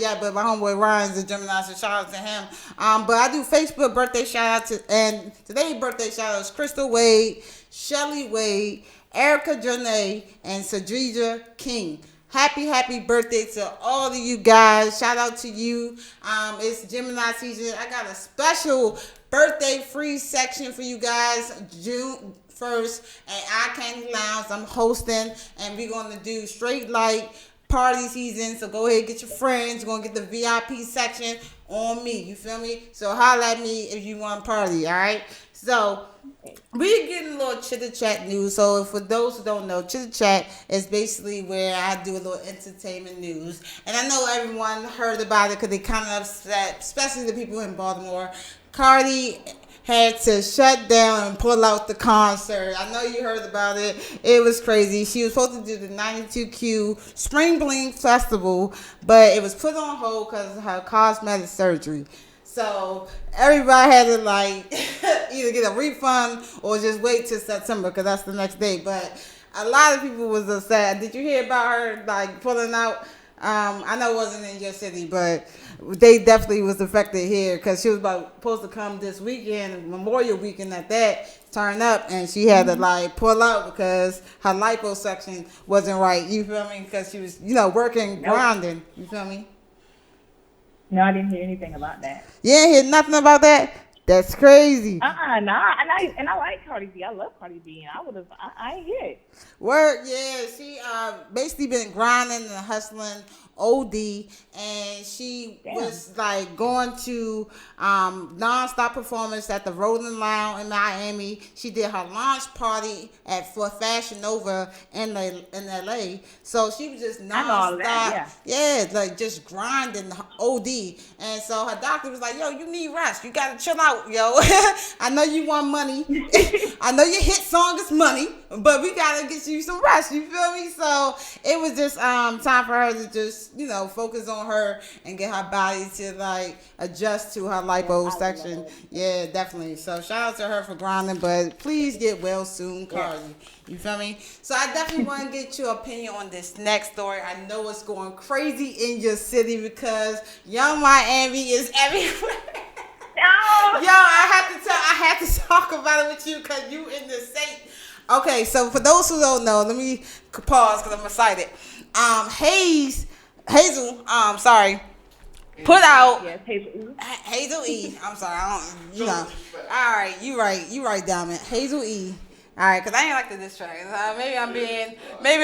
yet, but my homeboy Ryan's a Gemini, so shout out to him. But I do Facebook birthday shout out to, and today's birthday shout outs Crystal Wade, Shelly Wade, Erica Janae, and Sadrija King. Happy birthday to all of you guys. Shout out to you. It's Gemini season. I got a special birthday free section for you guys June 1st at Eye Candy Lounge. I'm hosting, and we're going to do straight light party season. So go ahead and get your friends. We're going to get the VIP section on me. You feel me? So holla at me if you want to party, all right? So we're getting a little chitter chat news. So for those who don't know, chitter chat is basically where I do a little entertainment news. And I know everyone heard about it because they kind of upset, especially the people in Baltimore. Cardi had to shut down and pull out the concert. I know you heard about it. It was crazy. She was supposed to do the 92Q Spring Bling Festival, but it was put on hold because of her cosmetic surgery. So everybody had to like either get a refund or just wait till September because that's the next day. But a lot of people was upset. Did you hear about her like pulling out? I know it wasn't in your city, but they definitely was affected here because she was supposed to come this weekend, Memorial Weekend at that, turn up, and she had to like pull out because her liposuction wasn't right. You feel me? Because she was, working, grinding. You feel me? No, I didn't hear anything about that. You ain't hear nothing about that? That's crazy. Nah, and I like Cardi B. I love Cardi B, and I ain't hear it. Word, yeah. She basically been grinding and hustling OD, and she was like going to non-stop performance at the Rolling Lounge in Miami. She did her launch party for Fashion Nova in LA. So she was just non-stop, like just grinding OD. And so her doctor was like, "Yo, you need rest. You gotta chill out, yo. I know you want money. I know your hit song is money, but we gotta get you some rest. You feel me?" So it was just time for her to just focus on her and get her body to like adjust to her liposuction. Yeah, definitely. So shout out to her for grinding, but please get well soon, Cardi. You feel me? So I definitely want to get your opinion on this next story. I know it's going crazy in your city because Young Miami is everywhere. No. Yo, I had to talk about it with you because you in the state. Okay, so for those who don't know, let me pause because I'm excited. Hazel, put out Hazel E. I'm sorry, I don't, All right, you right, Diamond. Hazel E. All right, because I ain't like the diss track. Maybe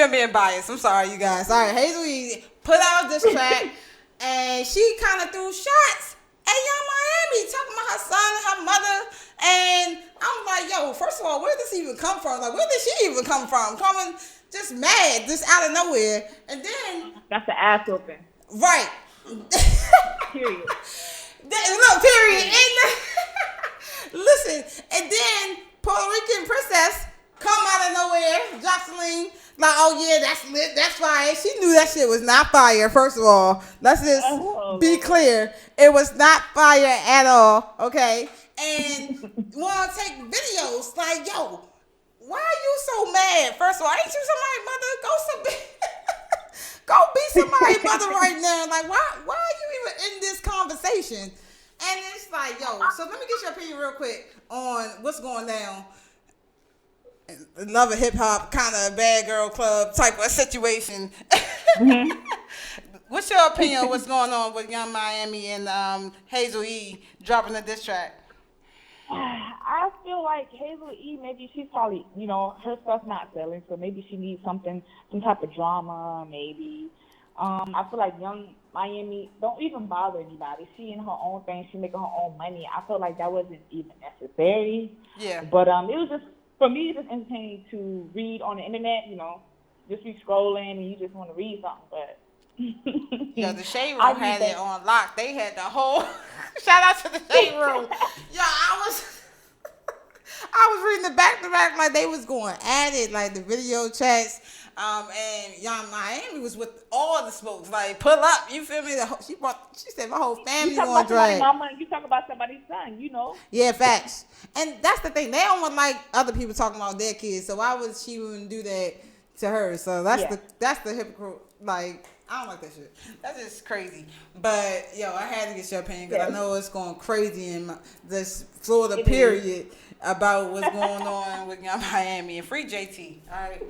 I'm being biased. I'm sorry, you guys. All right, Hazel E. put out a diss track, and she kind of threw shots at Young Miami, talking about her son and her mother. And I'm like, yo, first of all, where did this even come from? Like, where did she even come from? Coming just mad, just out of nowhere. And then that's the ass whooping. Right. Period. Look, period. And listen, and then Puerto Rican princess come out of nowhere, Jocelyn, like, oh yeah, that's lit, that's fire. She knew that shit was not fire, first of all. Let's just be clear. It was not fire at all, okay? And want to take videos, like, yo, why are you so mad? First of all, ain't you somebody's mother? Go be somebody's mother right now. Like, why are you even in this conversation? And it's like, yo, so let me get your opinion real quick on what's going down. Love a hip hop, kind of a bad girl club type of situation. Mm-hmm. What's your opinion on what's going on with Young Miami and Hazel E dropping the diss track? I feel like Hazel E, maybe she's probably, her stuff's not selling, so maybe she needs some type of drama, maybe. I feel like Young Miami don't even bother anybody. She in her own thing, she making her own money. I feel like that wasn't even necessary. Yeah. But it was just, for me, it's just entertaining to read on the internet, just be scrolling and you just want to read something, but. Yo, the Shade Room had it on lock. They had the whole shout out to the Shade Room. Yo, I was reading the back to back like they was going at it, like the video chats. And Young Miami was with all the smokes, like pull up. You feel me? She said my whole family going to drag. You talk about somebody's son, Yeah, facts. And that's the thing. They don't want like other people talking about their kids. So why would she even do that to her? So that's the hypocrite like I don't like that shit. That's just crazy. But yo, I had to get your opinion because I know it's going crazy in this Florida period about what's going on with Young Miami and free JT. All right.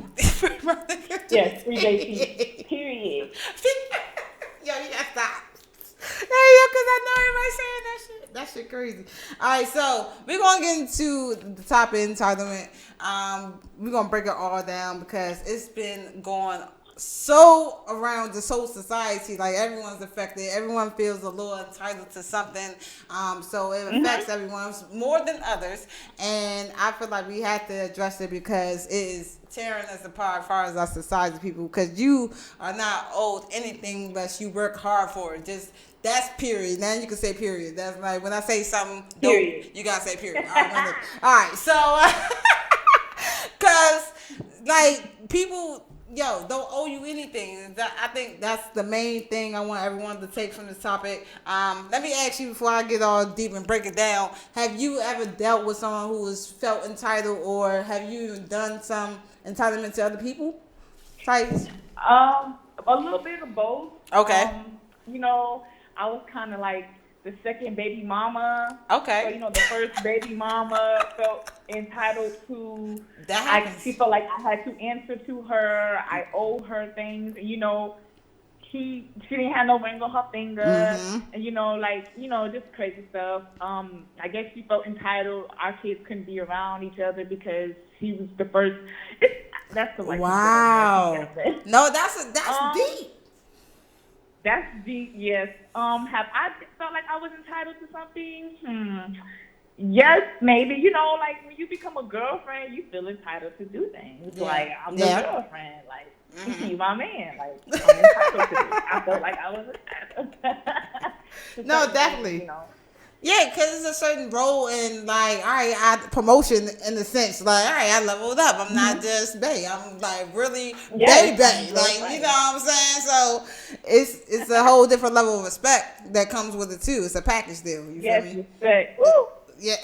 Yes, free JT. Period. Yo, you gotta stop. Hey, yo, because I know everybody's saying that shit. That shit crazy. All right, so we're going to get into the topic entitlement. We're going to break it all down because it's been going so around the whole society. Like, everyone's affected. Everyone feels a little entitled to something. So it affects everyone more than others. And I feel like we have to address it because it is tearing us apart as far as our society people, because you are not owed anything unless you work hard for it. Just that's period. Now you can say period. That's like when I say something, period. You gotta say period. All right, so because like people, yo, don't owe you anything. I think that's the main thing I want everyone to take from this topic. Let me ask you before I get all deep and break it down. Have you ever dealt with someone who has felt entitled, or have you even done some entitlement to other people? TYECE? A little bit of both. Okay. You know, I was kind of like the second baby mama. Okay. So, you know, the first baby mama felt entitled to. That happens. She felt like I had to answer to her. I owe her things. You know, she didn't have no ring on her finger. And, you know, like, you know, just crazy stuff. I guess she felt entitled. Our kids couldn't be around each other because she was the first. That's the way. Wow. No, that's deep. That's deep, yes. Have I felt like I was entitled to something? Yes, maybe. You know, like when you become a girlfriend, you feel entitled to do things. Yeah. Like, I'm the girlfriend. Like, you my man. Like, I'm entitled to it. I felt like I was entitled. No, definitely. Things, you know. Yeah, because it's a certain role in, like, all right, promotion in the sense, like, all right, I leveled up. I'm not just bae. I'm, like, really bae. Like, you know what I'm saying? So it's a whole different level of respect that comes with it, too. It's a package deal. You feel me? Respect. Woo! Yeah.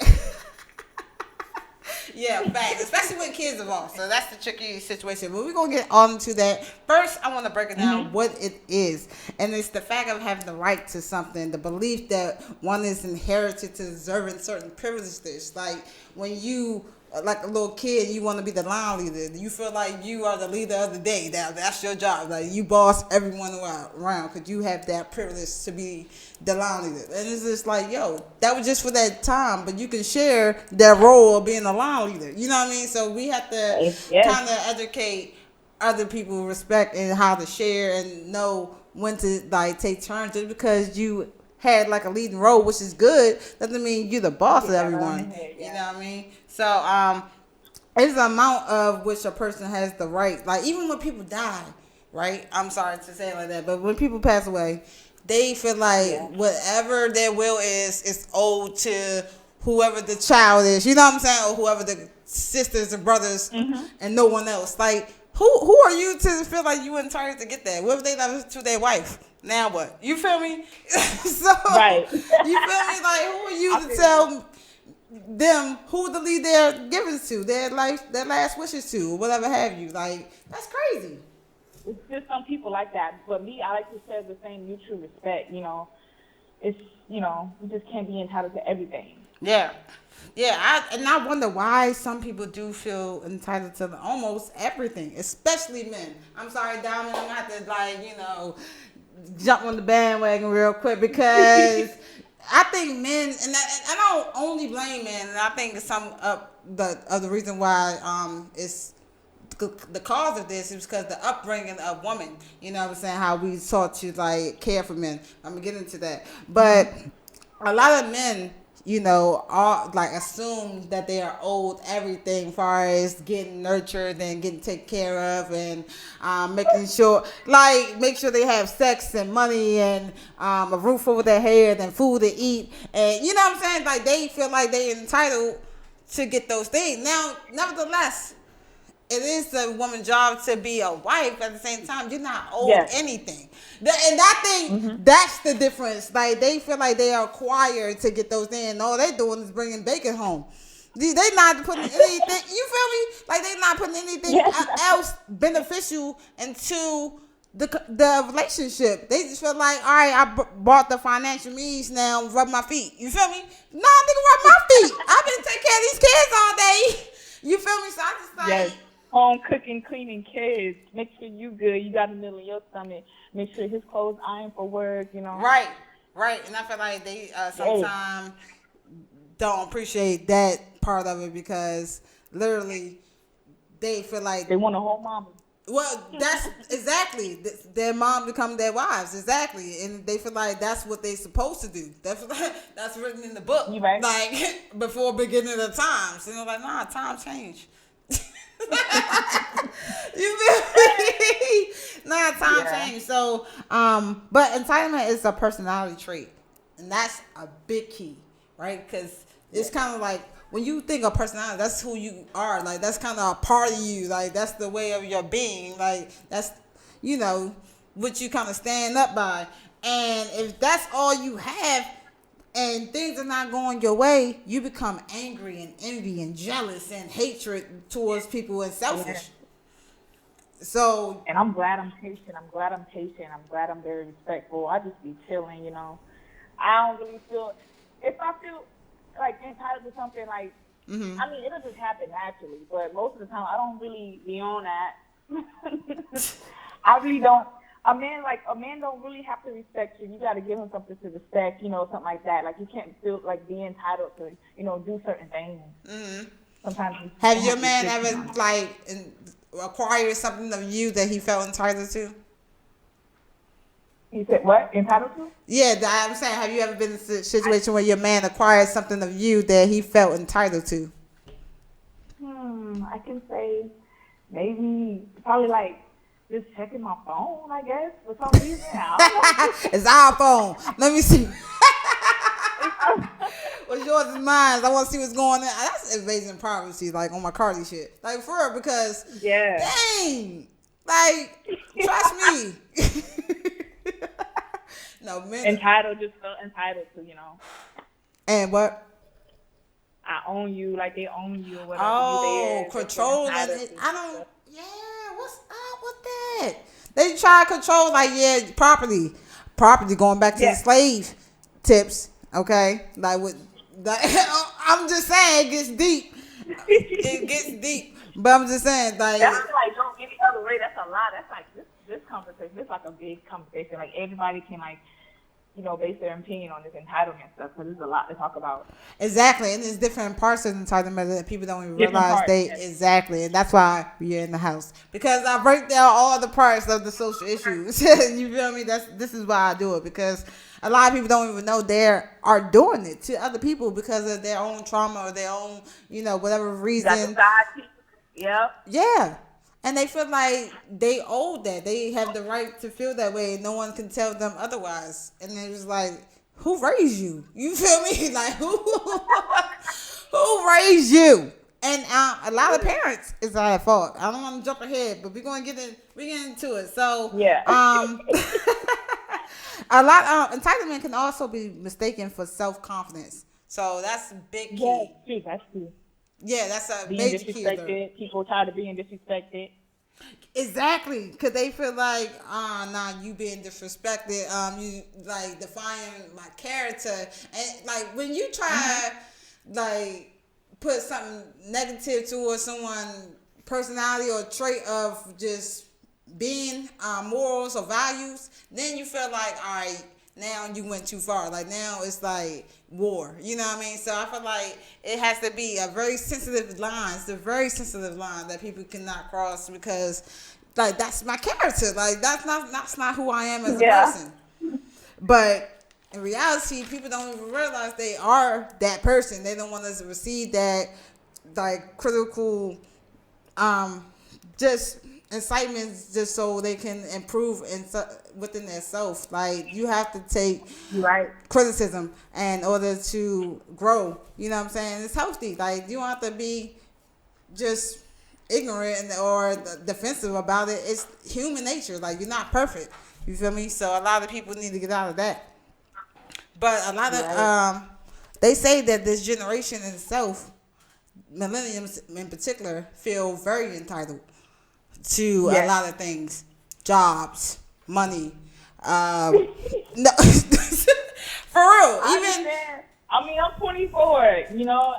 Yeah, facts. Especially when kids involved. So that's the tricky situation. But we're going to get on to that. First, I want to break it down what it is. And it's the fact of having the right to something. The belief that one is inherited to deserving certain privileges. Like when you, like a little kid, you want to be the line leader. You feel like you are the leader of the day. That's your job. Like you boss everyone around because you have that privilege to be the line leader. And it's just like, yo, that was just for that time, but you can share that role of being a line leader. You know what I mean? So we have to kind of educate other people, respect and how to share and know when to like take turns. Just because you had like a leading role, which is good, doesn't mean you're the boss of everyone. You know what I mean? So it's the amount of which a person has the right. Like even when people die, right? I'm sorry to say it like that, but when people pass away, they feel like whatever their will is owed to whoever the child is. You know what I'm saying? Or whoever the sisters and brothers and no one else. Like who are you to feel like you entitled to get that? What if they love it to their wife? Now what? You feel me? So right. You feel me? Like who are you to tell them who to leave their givings to, their life, their last wishes to, or whatever have you? Like that's crazy. It's just some people like that. But me, I like to share the same mutual respect, you know. It's, you know, you just can't be entitled to everything. Yeah. Yeah, I wonder why some people do feel entitled to almost everything, especially men. I'm sorry, Diamond, I'm going to have to, like, you know, jump on the bandwagon real quick because I think men, and I don't only blame men, and I think some of the reason why it's the cause of this is because the upbringing of women. You know what I'm saying? How we taught to like care for men. I'm gonna get into that, but a lot of men, you know, are like assume that they are owed everything, as far as getting nurtured and getting taken care of, and making sure, like, make sure they have sex and money and a roof over their head and food to eat, and you know what I'm saying? Like they feel like they're entitled to get those things. Now, nevertheless, it is the woman's job to be a wife. At the same time, you're not owed anything. And that thing, that's the difference. Like, they feel like they are required to get those things. All they're doing is bringing bacon home. They not putting anything, you feel me? Like, they not putting anything else beneficial into the relationship. They just feel like, all right, bought the financial means, now rub my feet. You feel me? Nah, nigga, rub my feet. I've been taking care of these kids all day. You feel me? So I just like, Yes. Home cooking, cleaning kids. Make sure you good. You got a meal in your stomach. Make sure his clothes ironed for work. You know. right. And I feel like they sometimes don't appreciate that part of it because literally they feel like They want a whole mama. well, that's exactly their mom become their wives, exactly, and they feel like that's what they supposed to do. That's written in the book, You right. like before beginning of times. You know, like nah, times change. You feel me? Nah, time change. So, but entitlement is a personality trait, and that's a big key, right? Because it's kind of like when you think of personality, that's who you are. Like that's kind of a part of you. Like that's the way of your being. Like that's what you kind of stand up by. And if that's all you have, and things are not going your way, you become angry and envy and jealous and hatred towards people and selfish. Yeah. So. And I'm glad I'm patient. I'm glad I'm very respectful. I just be chilling, you know. I don't really feel, if I feel like entitled to something, like, I mean, it'll just happen naturally. But most of the time, I don't really be on that. I really don't. A man don't really have to respect you. You got to give him something to respect, you know, something like that. Like you can't feel like be entitled to, you know, do certain things. Sometimes. Have your man ever like acquired something of you that he felt entitled to? You said what? Entitled to? Yeah, I'm saying, have you ever been in a situation where your man acquired something of you that he felt entitled to? I can say maybe probably like just checking my phone, I guess, for some reason. I don't know. It's our phone. Let me see. What's yours is mine. I want to see what's going on. That's invading privacy, like on my Cardi shit. Like for real, because dang, like trust me. No, man. Entitled, just felt entitled to, you know. And what? I own you, like they own you or whatever. Oh, controlling it. I don't. Yeah, what's up with that? They try to control, like, yeah, property. Going back to the slave tips, okay? Like with, I'm just saying, it gets deep. It gets deep, but I'm just saying, like. That's like no any other way. That's a lot. That's like this conversation. It's like a big conversation. Like everybody can like, you know, base their opinion on this entitlement stuff because there's a lot to talk about. Exactly, and there's different parts of entitlement that people don't even realize exactly, and that's why we're in the house, because I break down all the parts of the social issues. You feel me? This is why I do it, because a lot of people don't even know they are doing it to other people because of their own trauma or their own, you know, whatever reason. Yeah. And they feel like they owe that. They have the right to feel that way. No one can tell them otherwise. And it was like, who raised you? You feel me? Like, who raised you? And a lot of parents is at fault. I don't want to jump ahead, but we're get into it. So, a lot of entitlement can also be mistaken for self-confidence. So that's a big key. Yeah, that's true. Yeah, that's a being major disrespected. key. People tired of being disrespected. Exactly, because they feel like, you being disrespected, you like defying my character, and like when you try, like put something negative towards someone's personality or trait of just being morals or values, then you feel like, all right, now you went too far. Like now it's like war. You know what I mean? So I feel like it has to be a very sensitive line. It's a very sensitive line that people cannot cross, because like that's my character. Like that's not who I am as a person. But in reality, people don't even realize they are that person. They don't want us to receive that like critical just incitement just so they can improve within their self. Like you have to take criticism in order to grow. You know what I'm saying? It's healthy. Like you don't have to be just ignorant or defensive about it. It's human nature. Like you're not perfect. You feel me? So a lot of people need to get out of that. But a lot of they say that this generation itself, millennials in particular, feel very entitled to a lot of things, jobs, money. No, for real. I Even understand. I mean, I'm 24. You know,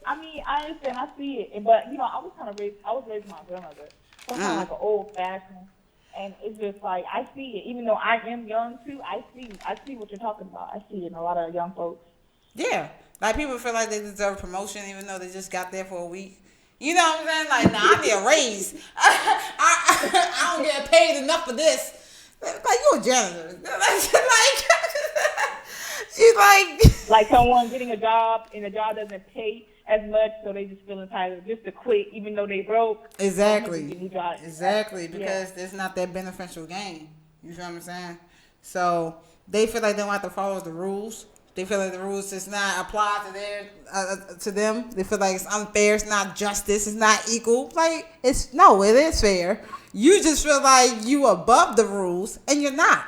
I mean, I understand. I see it, but you know, I was raised by my grandmother, so I'm kind of like an old fashioned, and it's just like I see it. Even though I am young too, I see what you're talking about. I see it in a lot of young folks. yeah, like people feel like they deserve promotion even though they just got there for a week. You know what I'm saying? Like, nah, I need a raise. I don't get paid enough for this. Like, you a janitor. Like, she's like, Like someone getting a job and the job doesn't pay as much, so they just feel entitled just to quit, even though they broke. exactly, Job. exactly, Yeah, because it's not that beneficial game. You feel what I'm saying? So they feel like they don't have to follow the rules. They feel like the rules does not apply to their to them. They feel like it's unfair. It's not justice. It's not equal. Like it's no, it is fair. You just feel like you above the rules, and you're not.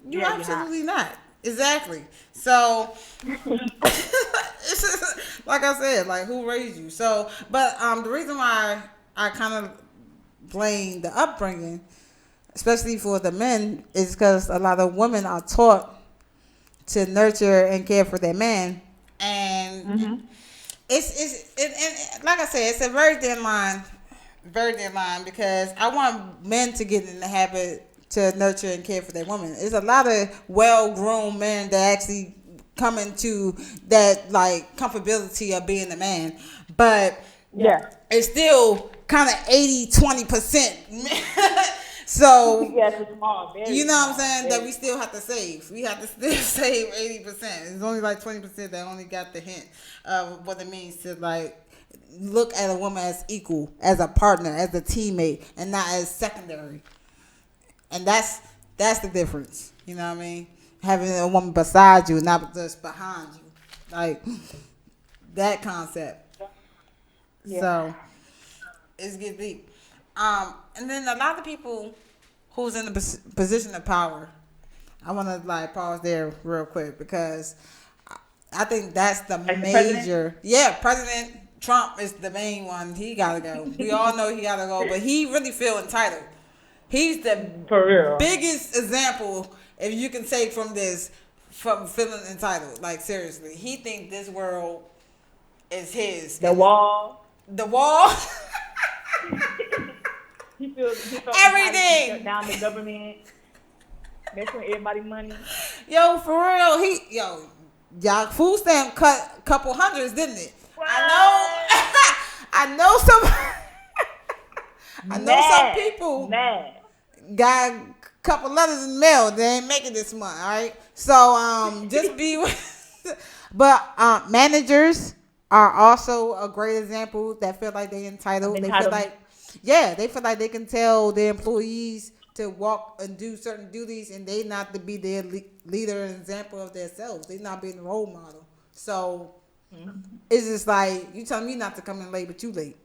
You're yeah, you're not. absolutely not. Exactly. So, it's just, like I said, like who raised you? So, but the reason why I kind of blame the upbringing, especially for the men, is because a lot of women are taught to nurture and care for their man, and and like I said, it's a very thin line because I want men to get in the habit to nurture and care for their women. There's a lot of well-grown men that actually come into that like comfortability of being a man, but Yeah. it's still kind of 80-20%. So Yes, it's small. Very you know what I'm small. saying? Very That we still have to save. We have to still save 80%. It's only like 20% that only got the hint of what it means to like look at a woman as equal, as a partner, as a teammate, and not as secondary. And that's the difference. You know what I mean? Having a woman beside you, not just behind you, like that concept. Yeah. So it's get deep. And then a lot of people who's in the position of power. I want to like pause there real quick because I think that's the Like the major. Yeah, President Trump is the main one. He gotta go. We all know he gotta go, but he really feel entitled. He's the For real. biggest example, if you can take from this, from feeling entitled. Like seriously, he think this world is his. The wall. The wall. He feels Everything. shut down the government, making everybody money. Yo, for real, y'all food stamp cut a couple hundreds, didn't it? What? I know some. I know some people Mad. got a couple letters in the mail. They ain't making this month, all right? So just be. But managers are also a great example that feel like they entitled. They feel like, yeah, they feel like they can tell their employees to walk and do certain duties, and they not to be their leader and example of themselves. They not being the role model. So it's just like you telling me not to come in late, but you late.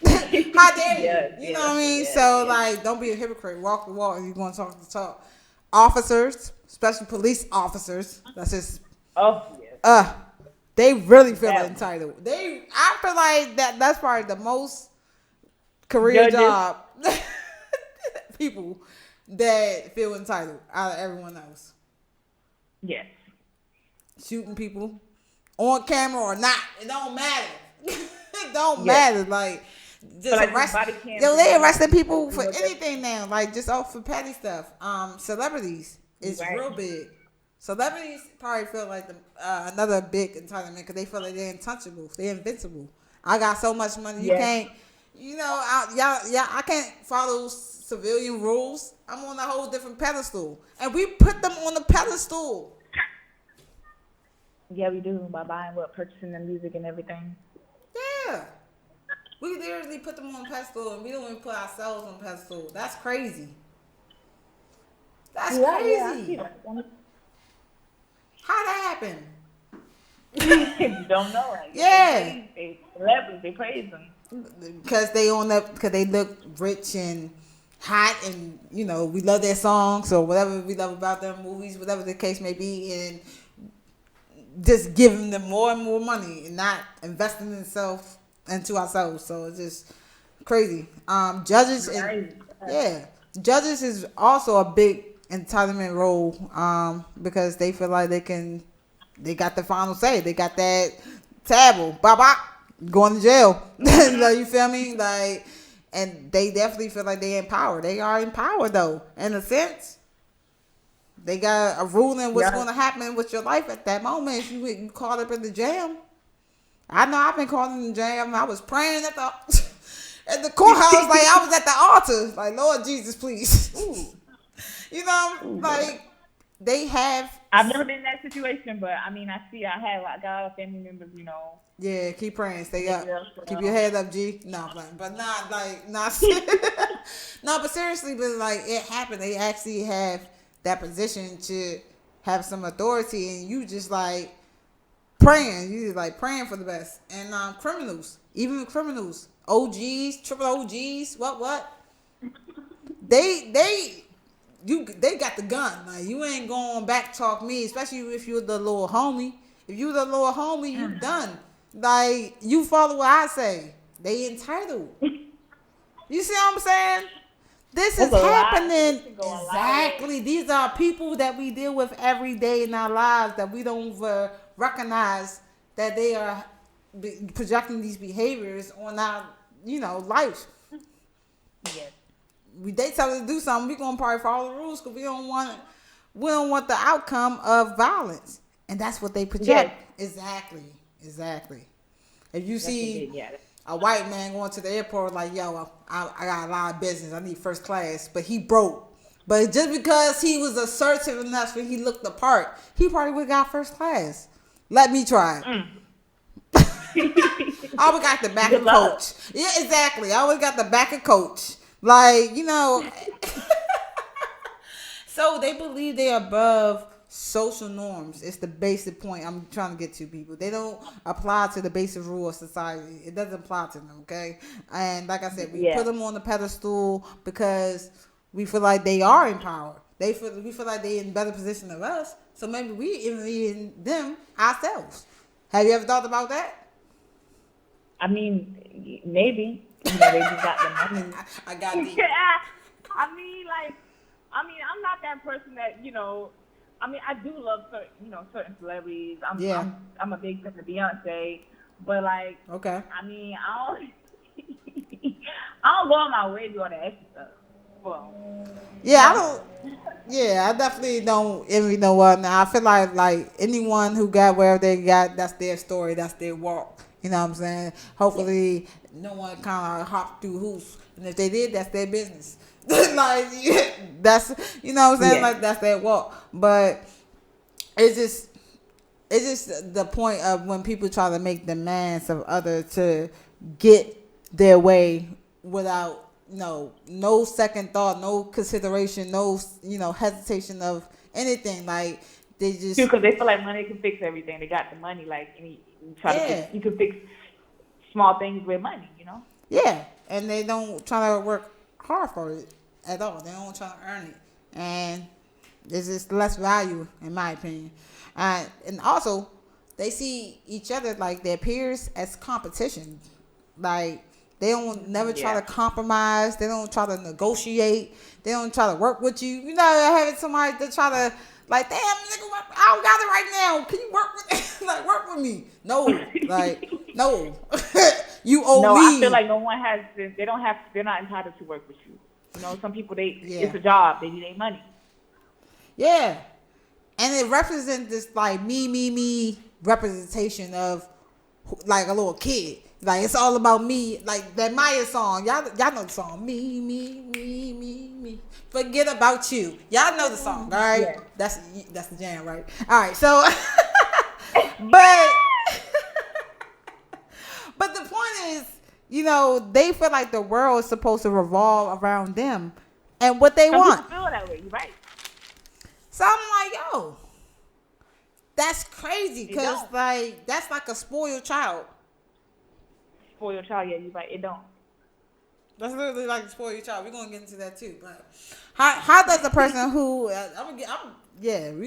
How dare you? Yes, You know what I mean? yes, So like, don't be a hypocrite. Walk the walk, and you're going to talk the talk. Officers, especially police officers. That's just Oh, yes. they really feel Yeah. entitled. I feel like that's probably the most career Judges. job people that feel entitled out of everyone else. Yes. Shooting people on camera or not, it don't matter. It don't Yes. matter. Like just But, like, arrest. body cam Yo, they arresting people you for know, that's- anything now. Like just off for petty stuff. Celebrities is Right. real big. Celebrities probably feel like another big entitlement because they feel like they're untouchable. They're invincible. I got so much money, you Yes. can't. You know, I can't follow civilian rules. I'm on a whole different pedestal, and we put them on the pedestal. Yeah, we do by purchasing the music and everything. Yeah, we literally put them on a pedestal, and we don't even put ourselves on a pedestal. That's crazy. That's Yeah, crazy. I see that. How that happen? You don't know. Like, Yeah. They celebrities, they praise them. Because they look rich and hot, and you know we love their songs or whatever we love about their movies, whatever the case may be, and just giving them more and more money and not investing into ourselves. So it's just crazy. Judges and Right. yeah, Judges is also a big entitlement role, because they feel like they got the final say. They got that taboo, bop bop, going to jail. Like, you feel me? Like, and they definitely feel like they in power. They are in power though, in a sense. They got a ruling what's Yeah. going to happen with your life at that moment if you caught up in the jam. I know I've been caught in the jam. I was praying at the at the courthouse like I was at the altar. Like, Lord Jesus, please. Ooh. You know, Ooh, like they have. I've never been in that situation, but I mean, I got a lot of family members, Yeah, keep praying. Stay up. Yeah, Keep your head up, G. No, but not like not. No, but seriously, but like it happened. They actually have that position to have some authority, and you just like praying. You just like praying for the best. And criminals, even criminals, OGs, triple OGs, what? They got the gun. Like, you ain't going back talk me, especially if you're the little homie. If you the little homie, you done. Like, you follow what I say. They entitled. You see what I'm saying? This is happening. Exactly. These are people that we deal with every day in our lives that we don't even recognize that they are projecting these behaviors on our, life. Yes. They tell us to do something, we gonna probably follow the rules because we don't want the outcome of violence, and that's what they project. Yes. Exactly. If you see a white man going to the airport like, yo, I got a lot of business, I need first class, but he broke. But just because he was assertive enough when he looked the part, he probably would have got first class. Let me try it. I always got the back of coach. Yeah, exactly. I always got the back of coach. Like, so they believe they're above social norms. It's the basic point I'm trying to get to, people. They don't apply to the basic rule of society. It doesn't apply to them, okay? And like I said, we put them on the pedestal because we feel like they are in power. We feel like they're in better position than us. So maybe we envy them ourselves. Have you ever thought about that? I mean, maybe. They just got the money. I got the. Yeah. I'm not that person that, I do love certain celebrities. I'm a big fan of Beyonce, but like, okay. I don't go on my way to do all that extra stuff. Well, I definitely don't envy no one. Now I feel like anyone who got wherever they got, that's their story, that's their walk. You know what I'm saying? Hopefully, no one kind of hopped through hoops, and if they did, that's their business. Like, that's, you know what I'm saying? Like, that's their walk. But it's just the point of when people try to make demands of others to get their way without no second thought, no consideration, no hesitation of anything. Like, they just because they feel like money can fix everything. They got the money, like, and you can fix small things with money, Yeah, and they don't try to work hard for it at all. They don't try to earn it, and there's just less value, in my opinion. And also, they see each other, like their peers, as competition. Like, they don't never try to compromise. They don't try to negotiate. They don't try to work with you. Having somebody to try to, like, damn, nigga, I don't got it right now. Can you work with like work with me? No, like, no. You owe me. No, I feel like no one has. They're not entitled to work with you. Some people it's a job. They need their money. Yeah, and it represents this like me representation of like a little kid. Like, it's all about me. Like that Maya song. Y'all know the song. Me. Forget about you. Y'all know the song, all right? Yeah. That's the jam, right? All right. So, but the point is, they feel like the world is supposed to revolve around them and what they want. People feel that way, right? So I'm like, yo, that's crazy, because like that's like a spoiled child. Spoiled child, yeah, you're right. It don't. That's literally like a spoiled child. We're gonna get into that too. But how does a person who we're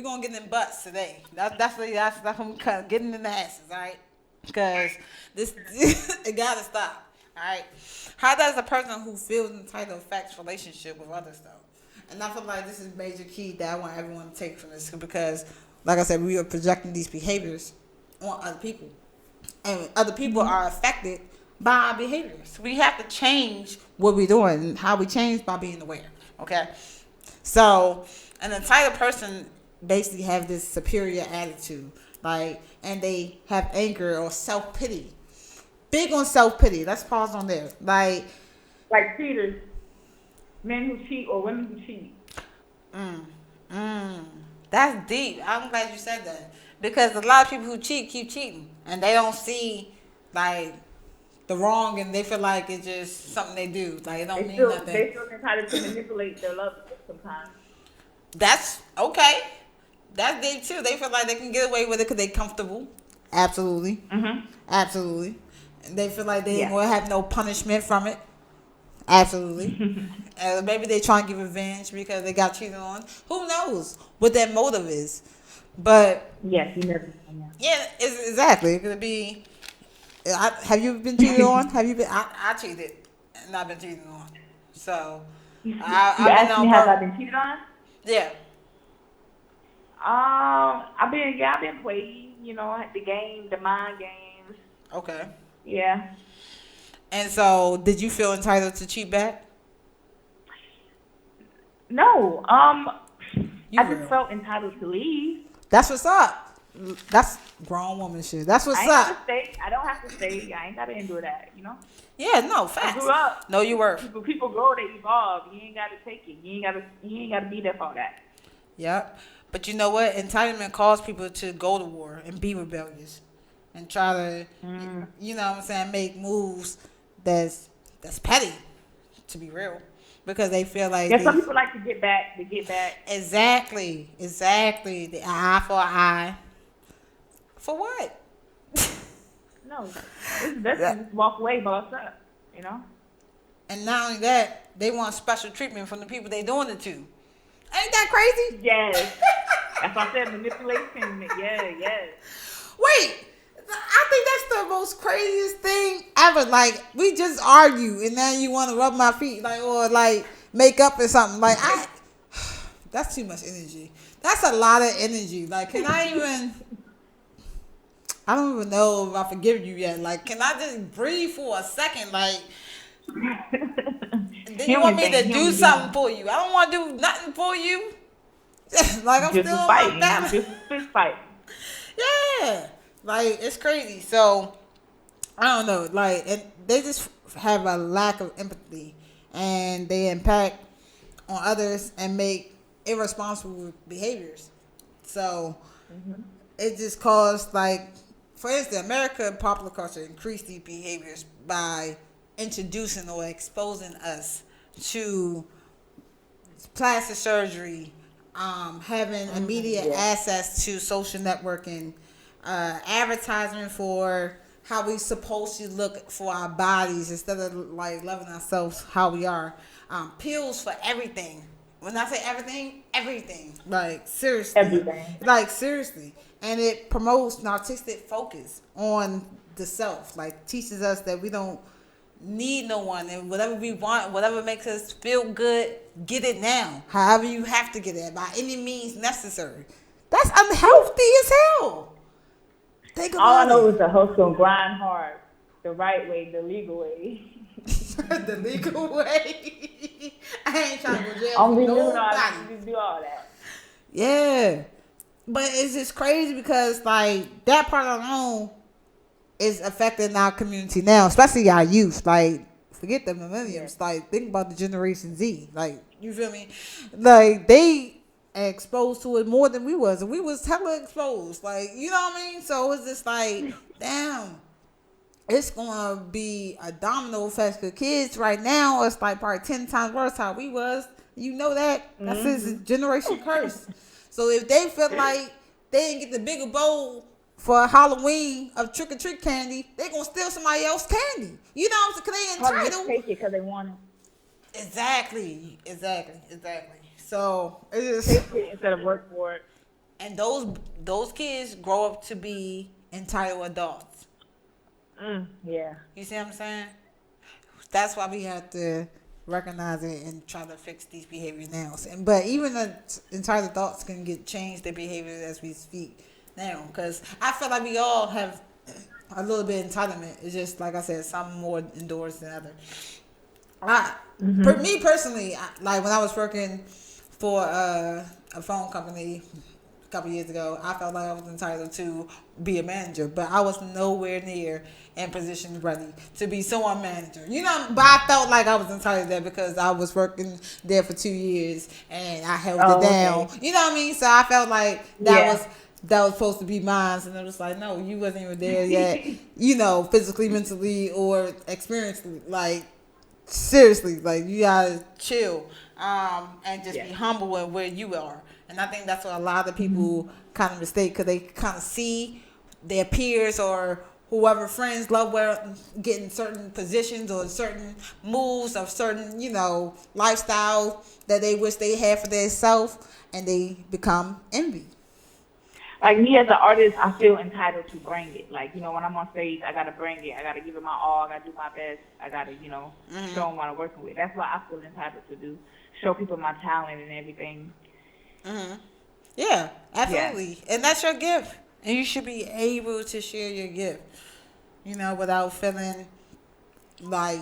gonna get in butts today. That's I'm getting in the asses, all right? Because this it gotta stop. Alright. How does a person who feels entitled affect relationship with others though? And I feel like this is major key that I want everyone to take from this because, like I said, we are projecting these behaviors on other people. And other people are affected by our behaviors. We have to change what we're doing and how we change by being aware. Okay? So an entitled person basically have this superior attitude. Like, and they have anger or self-pity. Big on self-pity. Let's pause on there. Like cheaters, men who cheat or women who cheat. That's deep. I'm glad you said that. Because a lot of people who cheat keep cheating. And they don't see, like, the wrong and they feel like it's just something they do. Like, it don't mean nothing. They feel entitled to manipulate their love sometimes. That's okay. That's deep too. They feel like they can get away with it because they're comfortable. Absolutely. Absolutely. And they feel like they ain't going to have no punishment from it. Absolutely. Maybe they trying to get revenge because they got cheated on. Who knows what their motive is? But yes, you never. Yeah, exactly. It could be. Have you been cheated on? Have you been? I cheated and I've been cheated on. So I've asked me have I been cheated on? Yeah. I've been playing. You know, the mind games. Okay. Yeah. And so, did you feel entitled to cheat back? No. I just felt entitled to leave. That's what's up. That's grown woman shit. That's what's up. I don't have to stay. I ain't got to endure that, you know? Yeah, no, facts. I grew up. No, you were. People grow, they evolve. You ain't got to take it. You ain't got to be there for that. Yep. But you know what? Entitlement causes people to go to war and be rebellious and try to, you know what I'm saying, make moves that's petty, to be real. Because they feel like... Yeah, some people like to get back. Exactly. The eye for an eye. For what? No. Let's just walk away, boss up, you know? And not only that, they want special treatment from the people they doing it to. Ain't that crazy? Yes. That's what I said, manipulation. Yes. Wait. I think that's the most craziest thing ever. Like, we just argue and then you want to rub my feet, like, or like make up or something. Like, that's too much energy. That's a lot of energy. Like, can I even? I don't even know if I forgive you yet. Like, can I just breathe for a second? Like, then you want me to do something for you? I don't want to do nothing for you. Like, I'm still fighting. Just fist fighting. Yeah. Like, it's crazy. So, I don't know. Like, they just have a lack of empathy. And they impact on others and make irresponsible behaviors. So, it just caused, like, for instance, America popular culture increased these behaviors by introducing or exposing us to plastic surgery, having immediate access to social networking, advertisement for how we supposed to look for our bodies instead of like loving ourselves how we are. Pills for everything. When I say everything. Like, seriously. Everything. Like, seriously. And it promotes narcissistic focus on the self. Like, teaches us that we don't need no one. And whatever we want, whatever makes us feel good, get it now. However you have to get it, by any means necessary. That's unhealthy as hell. All I know is the host gonna grind hard. The right way, the legal way. The legal way. I ain't trying to go jail for nobody. Do all that. Yeah. But it's just crazy because, like, that part alone is affecting our community now, especially our youth. Like, forget the millennials. Yeah. Like, think about the Generation Z. Like, you feel me? Like, they exposed to it more than we was. And we was hella exposed. Like, you know what I mean? So it's just like, damn. It's going to be a domino effect. Because kids right now, it's like probably 10 times worse how we was. You know that? That's his generation curse. So if they feel like they didn't get the bigger bowl for Halloween of trick-or-treat candy, they going to steal somebody else's candy. You know what I'm saying? Because they entitled. Probably take it because they want it. Exactly. So it's just... Take it instead of work for it. And those kids grow up to be entitled adults. Yeah. You see what I'm saying? That's why we have to recognize it and try to fix these behaviors now. But even the entitled adults can get changed their behaviors as we speak now. Because I feel like we all have a little bit of entitlement. It's just like I said, some more endorsed than others. For me personally, like when I was working for a phone company a couple years ago, I felt like I was entitled to be a manager, but I was nowhere near in position ready to be someone manager. You know, but I felt like I was entitled there because I was working there for 2 years and I held it Oh, down. okay. You know what I mean? So I felt like Yeah. that was supposed to be mine, and it was like, no, you wasn't even there yet. You know, physically, mentally, or experientially, like. Seriously, like you gotta chill, and just be Yeah. humble in where you are. And I think that's what a lot of people kind of mistake because they kind of see their peers or whoever friends love where getting certain positions or certain moves of certain lifestyle that they wish they had for themselves, and they become envy. Like me as an artist, I feel entitled to bring it. Like, when I'm on stage, I gotta bring it. I gotta give it my all. I gotta do my best. I gotta, show them what I'm working with. That's what I feel entitled to do. Show people my talent and everything. Yeah, Yeah. absolutely, and that's your gift, and you should be able to share your gift. Without feeling like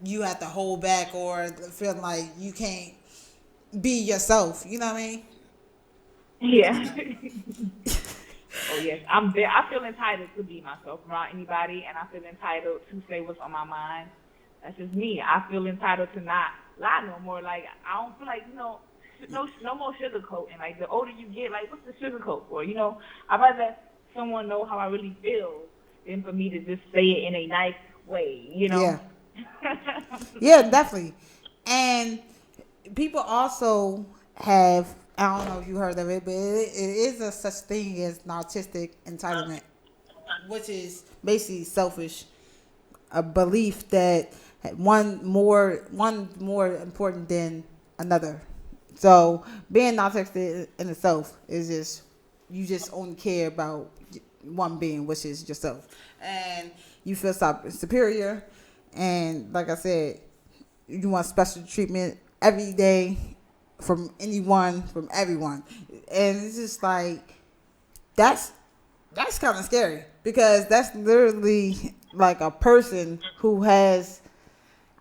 you have to hold back or feeling like you can't be yourself. You know what I mean? Yeah. Oh yes, I'm there. I feel entitled to be myself around anybody, and I feel entitled to say what's on my mind. That's just me. I feel entitled to not lie no more. Like I don't feel like no more sugarcoating. Like the older you get, like what's the sugarcoat for? I'd rather let someone know how I really feel than for me to just say it in a nice way. Yeah. Yeah, definitely. And people also have, I don't know if you heard of it, but it is a such thing as narcissistic entitlement, which is basically selfish, a belief that one more important than another. So being narcissistic in itself is just you just only care about one being, which is yourself, and you feel superior, and like I said, you want special treatment every day from anyone, from everyone, and it's just like that's that's kind of scary because that's literally like a person who has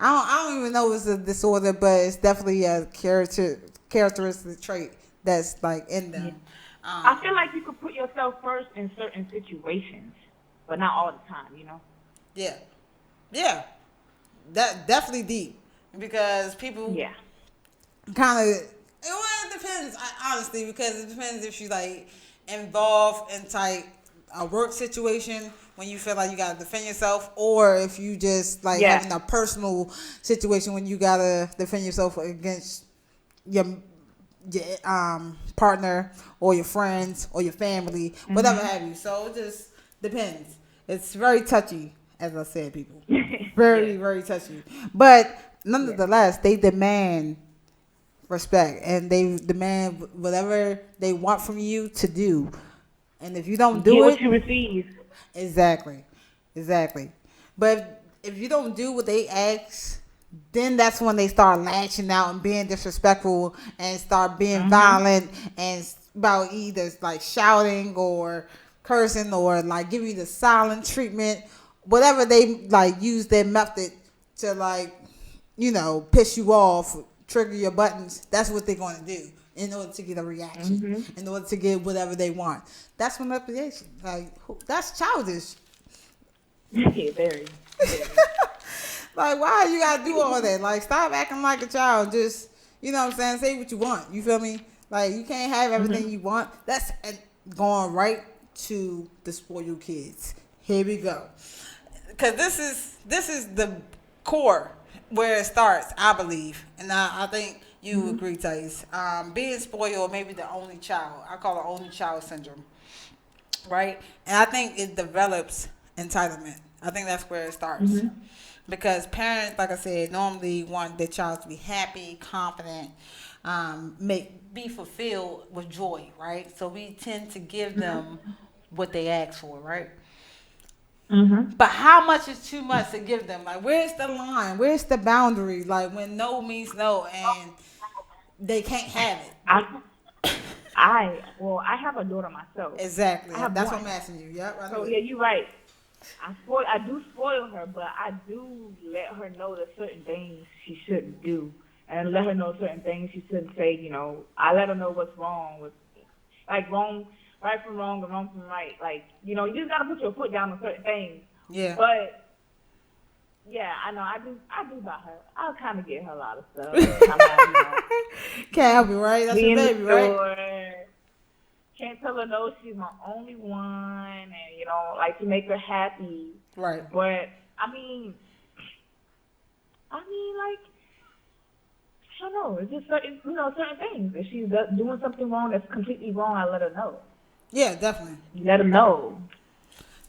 I don't even know if it's a disorder, but it's definitely a characteristic trait that's like in Yeah. them. I Um, feel like you could put yourself first in certain situations, but not all the time. yeah, yeah, that definitely deep because people Yeah. kind of it depends honestly because it depends if you like involved in like a work situation when you feel like you gotta defend yourself or if you just like Yeah. having a personal situation when you gotta defend yourself against your partner or your friends or your family, whatever Mhm. have you. So it just depends. It's very touchy, as I said, people. Very, Yes. very touchy. But Yes. nonetheless, they demand respect and they demand whatever they want from you to do. And if you You don't get do what it, you receive. exactly, exactly. But if you don't do what they ask, then that's when they start lashing out and being disrespectful and start being Mhm. violent and about either like shouting or cursing or like giving you the silent treatment, whatever they like use their method to like piss you off, trigger your buttons. That's what they're going to do in order to get a reaction, Mhm. in order to get whatever they want. That's manipulation. Like that's childish. Yeah, very, very. Like why you gotta do all that? Like stop acting like a child. Just what I'm saying. Say what you want. You feel me? Like you can't have everything Mhm. you want. That's going right to the spoiled kids. Here we go. Because this is the core where it starts, I believe, and I think you Mhm. agree, Thais. Being spoiled, maybe the only child. I call it only child syndrome, right? And I think it develops entitlement. I think that's where it starts. Mhm. Because parents, like I said, normally want their child to be happy, confident, be fulfilled with joy, right? So we tend to give them what they ask for, right? Mhm. But how much is too much to give them? Like, where's the line? Where's the boundary? Like, when no means no and they can't have it. I well, I have a daughter myself. Exactly. I have That's what one. I'm asking you. Yep, I So knew yeah, it. you're right. I do spoil her, but I do let her know that certain things she shouldn't do, and let her know certain things she shouldn't say. I let her know what's wrong with, like, right from wrong and wrong from right. Like, you just gotta put your foot down on certain things. Yeah. But yeah, I know I do about her. I'll kind of get her a lot of stuff. Sometimes, Can't help you, right? That's be your in the baby, right? store. Can't tell her no, she's my only one, and like to make her happy. Right. But like, I don't know. It's just certain things. If she's doing something wrong that's completely wrong, I let her know. Yeah, definitely. Let her know.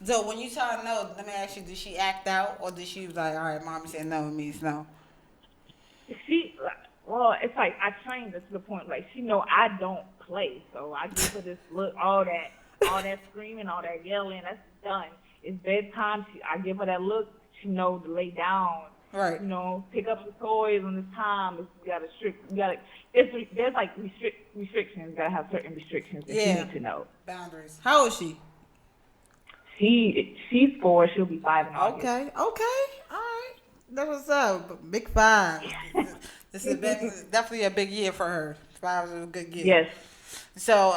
So when you tell her no, let me ask you: did she act out, or did she was like, "All right, mommy said no, it means no"? Well, it's like I trained her to the point like she know I don't play, so I give her this look, all that screaming, all that yelling. That's done. It's bedtime. I give her that look. She knows to lay down. Right. Pick up the toys when it's time. There's like restrictions. You gotta have certain restrictions that you need to know. Boundaries. How old is she? She's 4. She'll be 5 in August. Okay. All right. That was up. Big 5. This is definitely a big year for her. 5 is a good year. Yes. So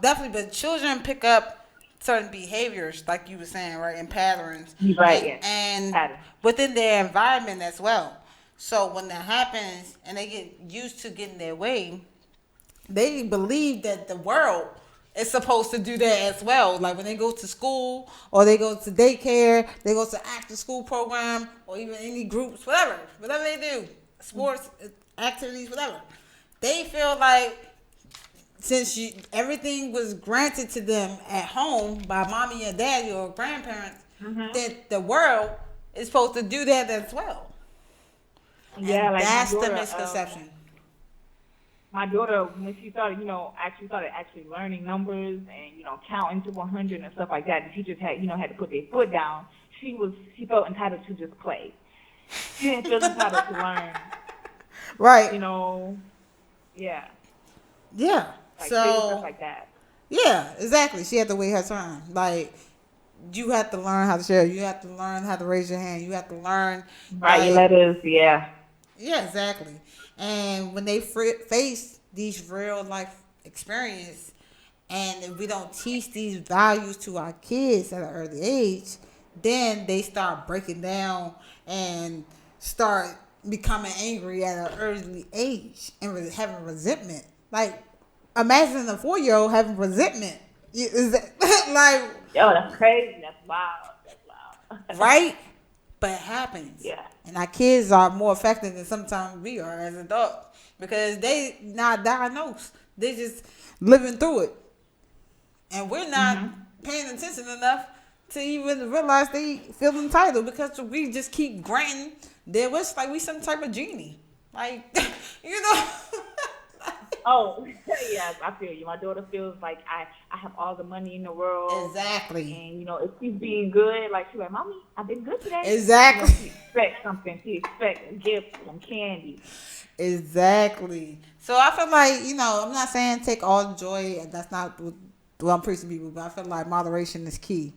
definitely, but children pick up certain behaviors, like you were saying, right, and patterns, Right. and, Yes. and Pattern. within their environment as well. So when that happens, and they get used to getting their way, they believe that the world is supposed to do that as well. Like when they go to school or they go to daycare, they go to after school program or even any groups, whatever they do, sports activities, whatever. They feel like since everything was granted to them at home by mommy and daddy or grandparents, that the world is supposed to do that as well. Yeah, and like that's my daughter, the misconception. My daughter, when she started, actually learning numbers and, counting to 100 and stuff like that, the teachers had to put their foot down. She felt entitled to just play. She didn't feel entitled to learn. Right. Yeah. Yeah. Like so stuff like that. Yeah, exactly. She had to wait her turn. Like you have to learn how to share. You have to learn how to raise your hand. You have to learn. Write your letters. Yeah. Yeah, exactly. And when they face these real life experience, and if we don't teach these values to our kids at an early age, then they start breaking down and start becoming angry at an early age and having resentment. Like, imagine a 4-year-old having resentment. Is that like? Yo, that's crazy. That's wild. Right? But it happens. Yeah. And our kids are more affected than sometimes we are as adults because they not diagnosed. They just living through it. And we're not paying attention enough to even realize they feel entitled because we just keep granting their wish like we some type of genie. Like, Oh, yes, I feel you. My daughter feels like I have all the money in the world. Exactly. And, if she's being good, like, she's like, Mommy, I've been good today. Exactly. She expects something. She expects a gift, some candy. Exactly. So I feel like, I'm not saying take all the joy. That's not what I'm preaching people, but I feel like moderation is key.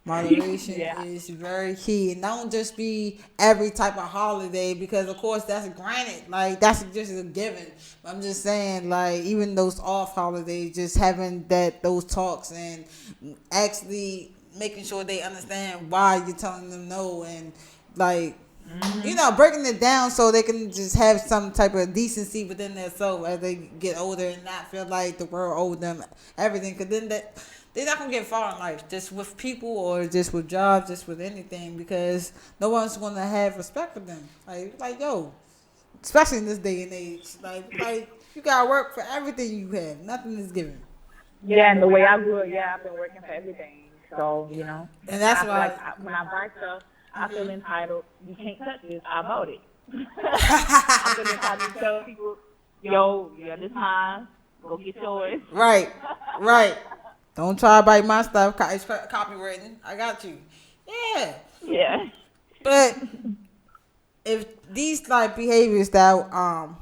Moderation is very key. And don't just be every type of holiday because, of course, that's granted. Like, that's just a given. I'm just saying, like, even those off holidays, just having those talks and actually making sure they understand why you're telling them no and, like, breaking it down so they can just have some type of decency within themselves as they get older and not feel like the world owes them everything. Because then they're not going to get far in life, just with people or just with jobs, just with anything, because no one's going to have respect for them. Like yo, especially in this day and age, like you got to work for everything you have. Nothing is given. Yeah, and the way I grew up, I've been working for everything. So, And that's why. Like, when I buy stuff, I feel entitled. You can't touch this. I bought it. I feel entitled to tell people, yo, this mine. Go get yours. Right. Don't try to bite my stuff. It's copywritten. I got you. Yeah. Yeah. But if these like behaviors that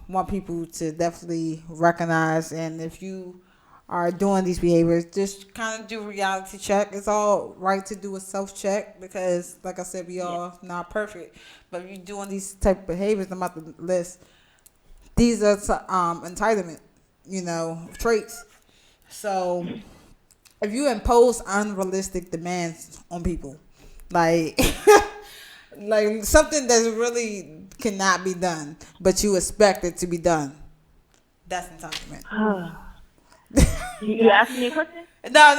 want people to definitely recognize, and if you are doing these behaviors, just kind of do a reality check. It's all right to do a self check because, like I said, we Yeah. all not perfect. But if you're doing these type of behaviors, I'm about to list. These are entitlement, traits. So if you impose unrealistic demands on people, like like something that really cannot be done, but you expect it to be done, that's entitlement. You asking me a question? No.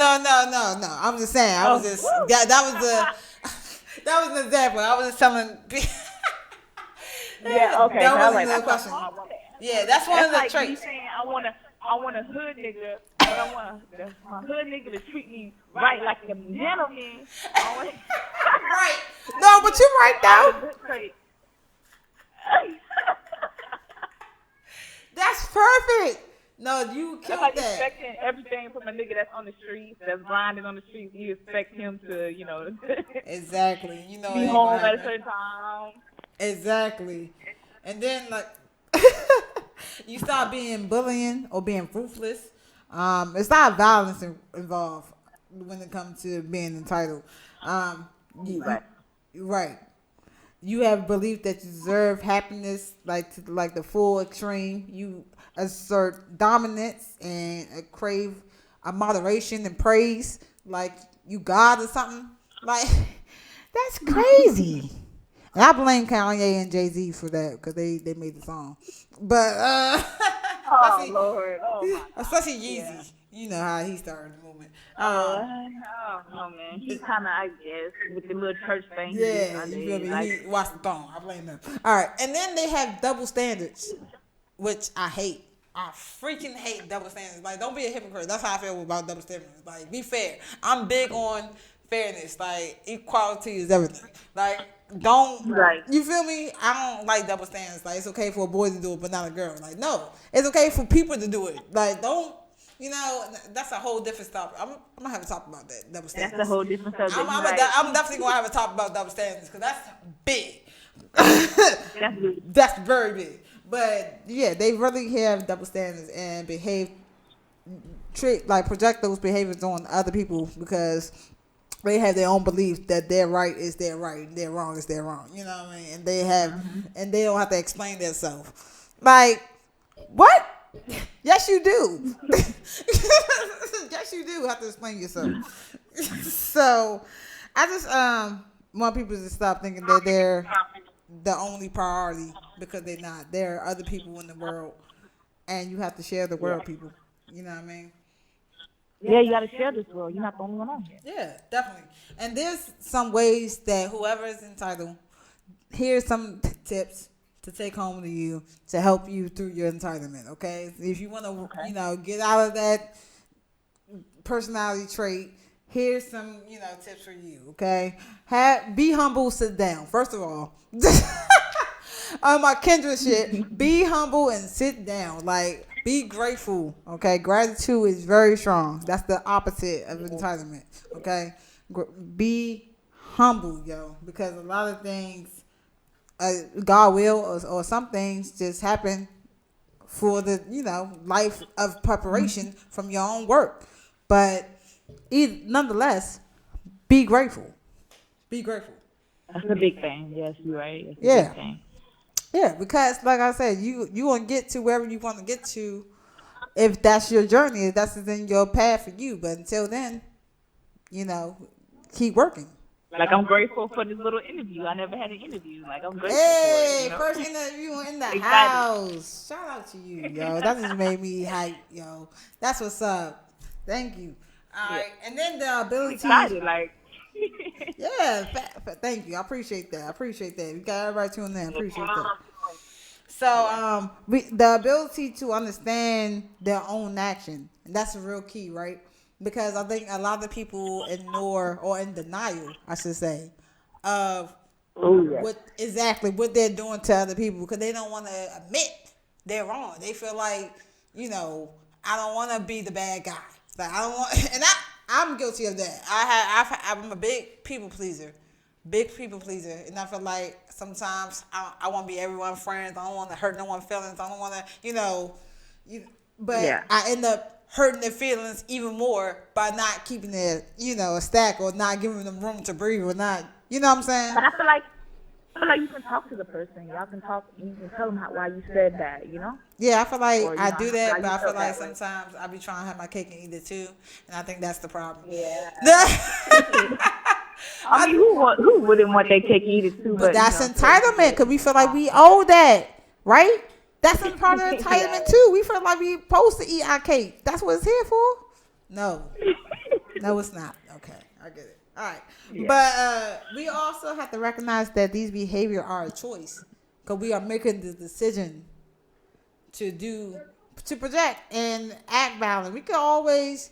I'm just saying. I was Oh. just that was the that was an example. I was just telling. Yeah. Okay. That So I was wasn't like, the that's a question. hard one to Yeah, answer. that's one That's of the like me traits. saying I want a hood nigga, but I want my hood nigga to treat me right like a gentleman. I want Right. No, but you're right all the though. good traits. That's perfect. No, you That's killed like that. expecting everything from a nigga that's on the streets, that's grinding on the streets. You expect him to, Exactly. You know it be ain't gonna home at a happen. certain time. Exactly. And then like you start being bullying or being ruthless. It's not violence involved when it comes to being entitled. You Right. right. You have belief that you deserve happiness, like to like the full extreme. You assert dominance and crave a moderation and praise, like you God or something. Like that's crazy. And I blame Kanye and Jay-Z for that because they made the song. But Oh especially Lord. Oh my God. especially Yeah. Yeezy. You know how he started the movement. Oh no, man. He kind of, I guess, with the little church thing he do Yeah, you feel Sundays, me? like, He watched the throne. I blame them. All right, and then they have double standards, which I hate. I freaking hate double standards. Like, don't be a hypocrite. That's how I feel about double standards. Like, be fair. I'm big on fairness. Like, equality is everything. Like, don't right. you feel me? I don't like double standards. Like, it's okay for a boy to do it, but not a girl. Like, no, it's okay for people to do it. Like, don't. That's a whole different topic. I'm gonna have a talk about that double That's a standards. whole different subject. You're right. I'm definitely gonna have a talk about double standards because that's big. That's good. That's very big. But yeah, they really have double standards and project those behaviors on other people because they have their own belief that their right is their right and their wrong is their wrong. You know what I mean? And they don't have to explain themselves. Like, what? Yes, you do. Yes, you do have to explain yourself. So, I just want people to stop thinking that they're the only priority because they're not. There are other people in the world, and you have to share the Yeah. world, people. You know what I mean? Yeah, you got to share this world. You're not the only one on here. Yeah, definitely. And there's some ways that whoever is entitled, here's some tips to take home to you to help you through your entitlement. Okay, if you want to, Okay. get out of that personality trait, here's some, tips for you. Okay, be humble, sit down. First of all, on my kindred shit, be humble and sit down. Like, be grateful. Okay, gratitude is very strong. That's the opposite of entitlement. Okay, be humble, yo, because a lot of things, God will, or some things just happen for the life of preparation from your own work. But nonetheless, be grateful. Be grateful. That's a big thing. Yes, you're right. It's a big Yeah. thing. Yeah, because like I said, you gonna get to wherever you want to get to if that's your journey, if that's in your path for you. But until then, you know, keep working. Like, I'm grateful for this little interview. I never had an interview. Like, I'm grateful for it, Hey, first interview in the Excited. house. Shout out to you, yo. That just made me hype, yo. That's what's up. Thank you. All Yeah. right, and then the ability. Excited, like. Yeah, thank you. I appreciate that. I appreciate that. We got everybody tuning in. I appreciate that. So, the ability to understand their own action, and that's a real key, right? Because I think a lot of people ignore or in denial, I should say, of Oh, yeah. what they're doing to other people because they don't want to admit they're wrong. They feel like, I don't want to be the bad guy. Like I don't want, and I'm guilty of that. I'm a big people pleaser. big people pleaser, and I feel like sometimes I want to be everyone's friends. I don't want to hurt no one's feelings. I don't want to, but Yeah. I end up hurting their feelings even more by not keeping it, a stack or not giving them room to breathe or not, you know what I'm saying? But I feel like you can talk to the person. Y'all can talk. You can tell them why you said that. Yeah, I feel like Or I do how that, but you I feel felt like that way. sometimes I be trying to have my cake and eat it too, and I think that's the problem. Yeah. I, I mean, who wouldn't want their cake eaten too? but But that's certain entitlement people. because we feel like we owe that, right? That's a part of Yeah. entitlement too. We feel like we supposed to eat our cake. That's what it's here for. No, no, it's not. Okay, I get it. All right, Yeah. but we also have to recognize that these behavior are a choice because we are making the decision to project and act violent. We can always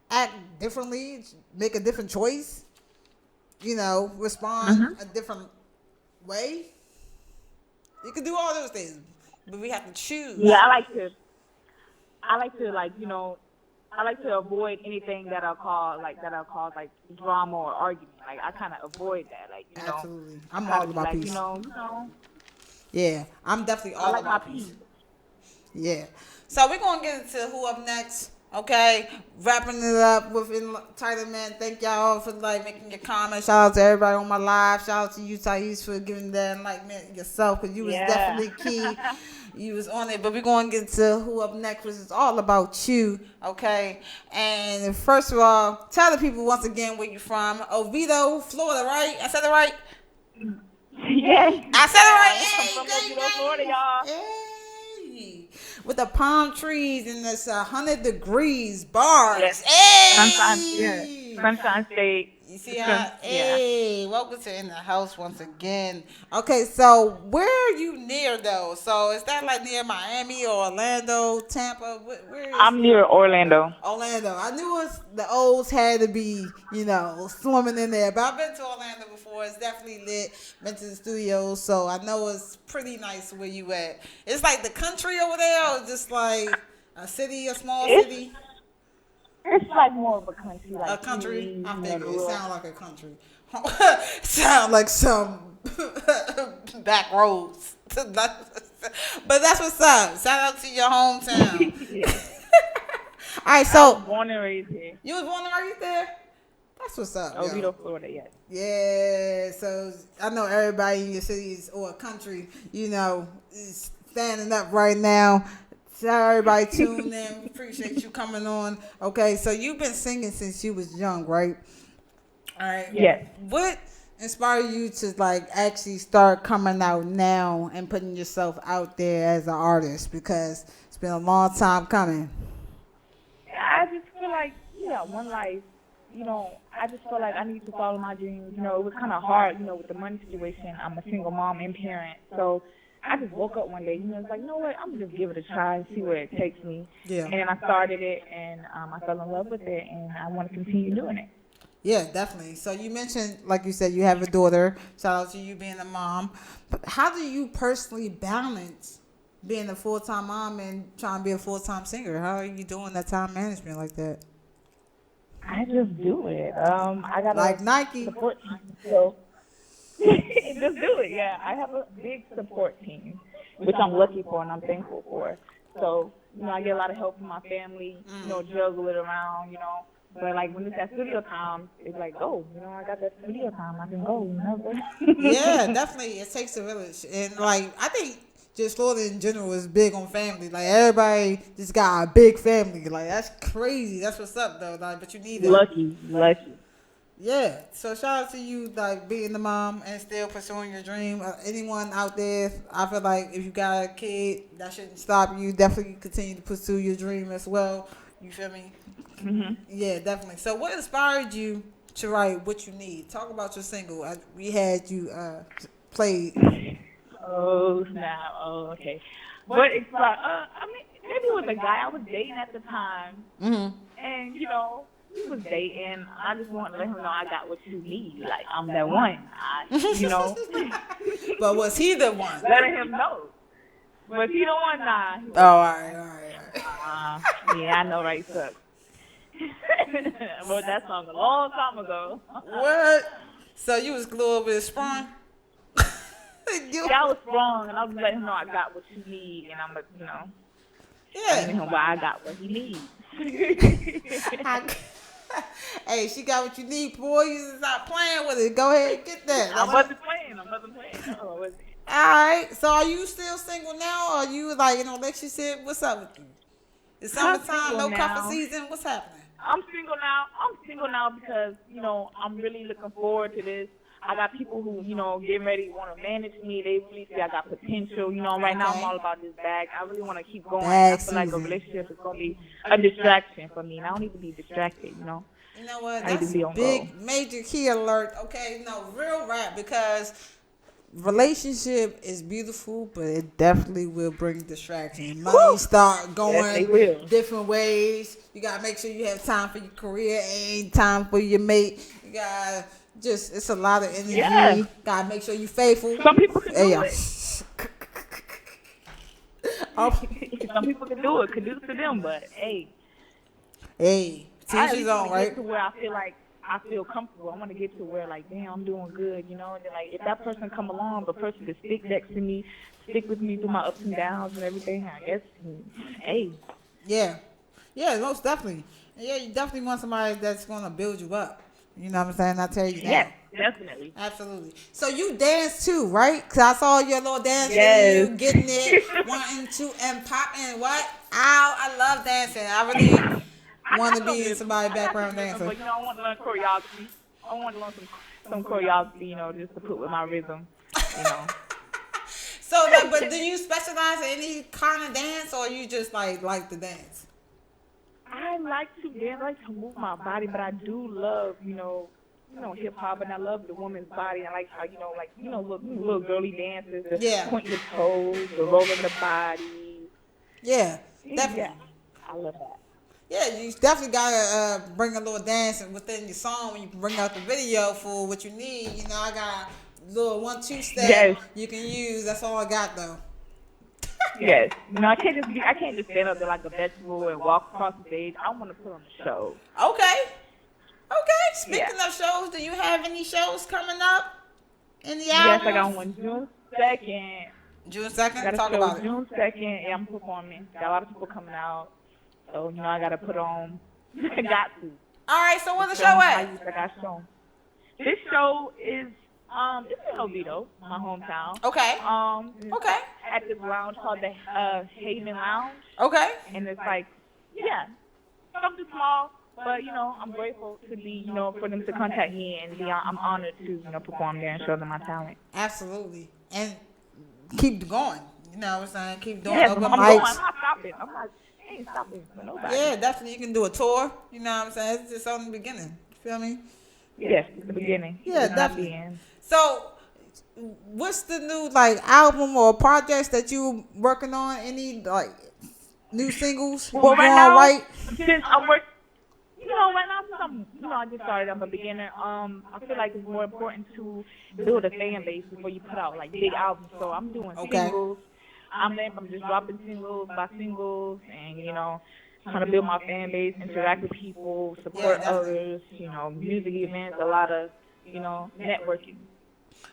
act differently, make a different choice, respond Mhm. a different way. You can do all those things, but we have to choose. Yeah, I like to I like to avoid anything that'll cause like drama or argument. Like I kind of avoid that. Absolutely. I I'm try all to be about like, peace. Yeah, I'm definitely I all like my about peace. peace. Yeah. So we're going to get into who up next. Okay, wrapping it up with entitlement. Thank y'all for making your comments. Shout out to everybody on my live. Shout out to you, TYECE, for giving that enlightenment yourself because you was Yeah. definitely key. You was on it. But we're going to get to who up next, which is all about you. Okay, and first of all, tell the people once again where you're from. Oviedo, Florida, right? I said it right. Yes. I said it right. I'm Hey, from gang, Oviedo, Florida, gang. y'all. Hey. With the palm trees and this 100 degrees bars. Yes. Sunshine. Yeah. Hey. Sunshine State. You see how? Yeah. Hey, welcome to In the House once again. Okay, so where are you near though? So is that like near Miami or Orlando, Tampa? Where is I'm near Orlando. Orlando? I knew the O's had to be, swimming in there. But I've been to Orlando before. It's definitely lit. Been to the studios, so I know it's pretty nice where you at. It's like the country over there, or just like a city, a small It's city. it's like more of a country, A like country? trees, I the figure it little. sound like a country. Sound like some back roads. But that's what's up. Shout out to your hometown. Yeah. All right, I was so born and raised here. you was born right there. That's what's up, yo. Oviedo, Florida, yes. Yeah, so I know everybody in your cities or country, is standing up right now. Tell everybody tune in. Appreciate you coming on. Okay, so you've been singing since you was young, right? All right. Yes. What inspired you to actually start coming out now and putting yourself out there as an artist? Because it's been a long time coming. I just feel like, one life. I just feel like I need to follow my dreams. It was kind of hard, with the money situation. I'm a single mom and parent. So I just woke up one day, it's like, you know what, I'm going to just give it a try and see where it takes me. Yeah. And I started it, and I fell in love with it, and I want to continue doing it. Yeah, definitely. So you mentioned, like you said, you have a daughter. Shout out to you being a mom. But how do you personally balance being a full-time mom and trying to be a full-time singer? How are you doing that time management like that? I just do it. I got Like a Nike. support team, so just do it. Yeah, I have a big support team, which I'm lucky for and I'm thankful for. So, I get a lot of help from my family, juggle it around, But when it's that studio time, it's like, oh, I got that studio time. I can go, Yeah, definitely. It takes a village. And I think just Florida in general is big on family. Like everybody just got a big family. Like that's crazy. That's what's up though. But you need it. Lucky. Yeah. So shout out to you being the mom and still pursuing your dream. Anyone out there, I feel like if you got a kid, that shouldn't stop you. Definitely continue to pursue your dream as well. You feel me? Mm-hmm. Yeah, definitely. So what inspired you to write What You Need? Talk about your single. We had you played. Oh, snap. Oh, okay. But it's like, maybe it was a guy I was dating at the time. Mm-hmm. And, he was dating. I just wanted to let him know I got what you need. Like, I'm that one. But was he the one? Letting him know. Was he the one? Nah. Oh, all right. Yeah, I know, right, sucks. I wrote that song a long time ago. What? So you was a little bit sprung. You, Yeah, I was wrong, and I was letting him know I got what you need, and I'm, telling yeah. him why I got what he needs. I, hey, she got what you need, boy. You just stop playing with it. Go ahead, and get that. I wasn't playing. No, I wasn't. All right. So are you still single now? Or are you like in a relationship? What's up with you? It's I'm summertime, single no cuffing now. season. What's happening? I'm single now. I'm single now because, I'm really looking forward to this. I got people who, getting ready want to manage me. They really see I got potential. Right now I'm Okay. all about this bag. I really want to keep going. Bag I feel like a season. relationship is going to be a distraction for me. And I don't need to be distracted. You know what? I need to That's be on go. big, major key alert. Okay, no, real rap because relationship is beautiful, but it definitely will bring distraction. Money start Yes, they going will. different ways. You gotta make sure you have time for your career, ain't time for your mate. You gotta it's a lot of energy. Yeah. Gotta make sure you faithful. Some people can Hey, do yeah. it. Oh, Some people can do it. Could do it to them, but hey, hey, I teach at his least want own, to get right? to where I feel comfortable. I want to get to where like, damn, I'm doing good, And then like, if that person come along, the person can stick next to me, stick with me through my ups and downs and everything. I guess, hey, Yeah. Yeah, most definitely. Yeah, you definitely want somebody that's gonna build you up. You know what I'm saying? I tell you yes, that. definitely. Absolutely. So you dance too, right? Cause I saw your little dance Yes. video, getting it, wanting to and popping. What? Ow! I love dancing. I really I want got to some be in rhythm. somebody's I got background some rhythm, dancer. but I want to learn choreography. I want to learn some choreography, just to put with my rhythm. So, like, but do you specialize in any kind of dance, or you just like to dance? I like to dance. I like to move my body, but I do love, hip hop, and I love the woman's body. I like how, little girly dances, the Yeah. point your toes, the rolling the body. Yeah, Yeah, definitely. I love that. Yeah, you definitely gotta bring a little dance within your song when you bring out the video for what you need. I got a little 1-2 step Yes, you can use. That's all I got though. yes. I can't just stand up there like a vegetable and walk across the stage. I want to put on a show. Okay. Okay. Yeah. Speaking of shows, do you have any shows coming up? Any Yes, I albums? got one June 2nd. June I 2nd? got a Talk show about it. June 2nd. Yeah, I'm performing. Got a lot of people coming out. So, I got to put on. I got to. All right. So where the Show show my at? youth I got shown. This show is it's in Oviedo, my hometown. Okay. It's Okay. at this lounge called the Haven Lounge, Okay. and it's like, yeah, something small, but I'm grateful to be, for them to contact me, and I'm honored to, perform there and show them my talent. Absolutely. And keep going. You know what I'm saying? Keep doing Yes, open I'm going. mics. I'm not stopping. I ain't stopping for nobody. Yeah, definitely. You can do a tour. You know what I'm saying? It's just on the beginning. You feel me? Yes, it's the beginning. Yeah, It's not the definitely. end. So, what's the new album or projects that you working on? Any new singles? Well, You right going now, right? since I'm working. Right now, since I just started, I'm a beginner. I feel like it's more important to build a fan base before you put out like big albums. So I'm doing Okay. singles. I'm just dropping singles by singles, and trying to build my fan base, interact with people, support Yeah, definitely. others. Music events, a lot of networking.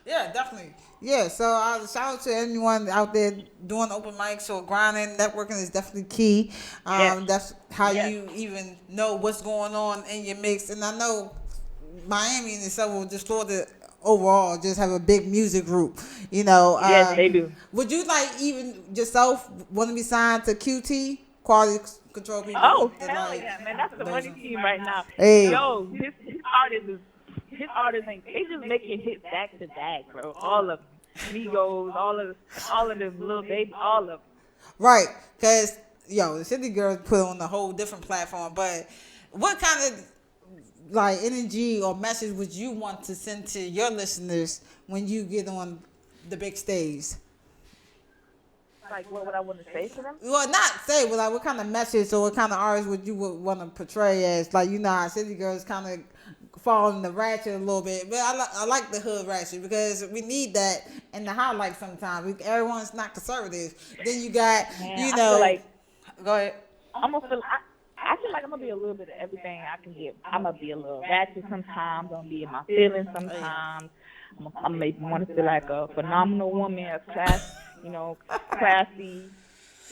Yeah, definitely. Yeah, so shout out to anyone out there doing open mics or grinding. Networking is definitely key. Yes. That's how Yes. you even know what's going on in your mix. And I know Miami and itself will just Florida overall just have a big music group. Yes, they do. Would you even yourself want to be signed to QT, Quality Control People? Oh, hell yeah, man. That's the money team right now. Hey. Yo, his artists ain't, they just making hits back to back, bro. All of them. Migos, all of them, Lil Baby, all of them. Right, because, the City Girls put on a whole different platform, but what kind of, energy or message would you want to send to your listeners when you get on the big stage? Like, what would I want to say to them? Well, not say, but what kind of message or what kind of artist would you want to portray as? How City Girls kind of fall in the ratchet a little bit, but I like the hood ratchet because we need that in the highlight sometimes. Everyone's not conservative. Then you got, Man, I feel like go ahead. I'm gonna feel. I feel like I'm gonna be a little bit of everything I can get. I'm gonna be a little ratchet sometimes. I'm gonna be in my feelings Oh, yeah. sometimes. I maybe want to feel like a phenomenal woman, a classy.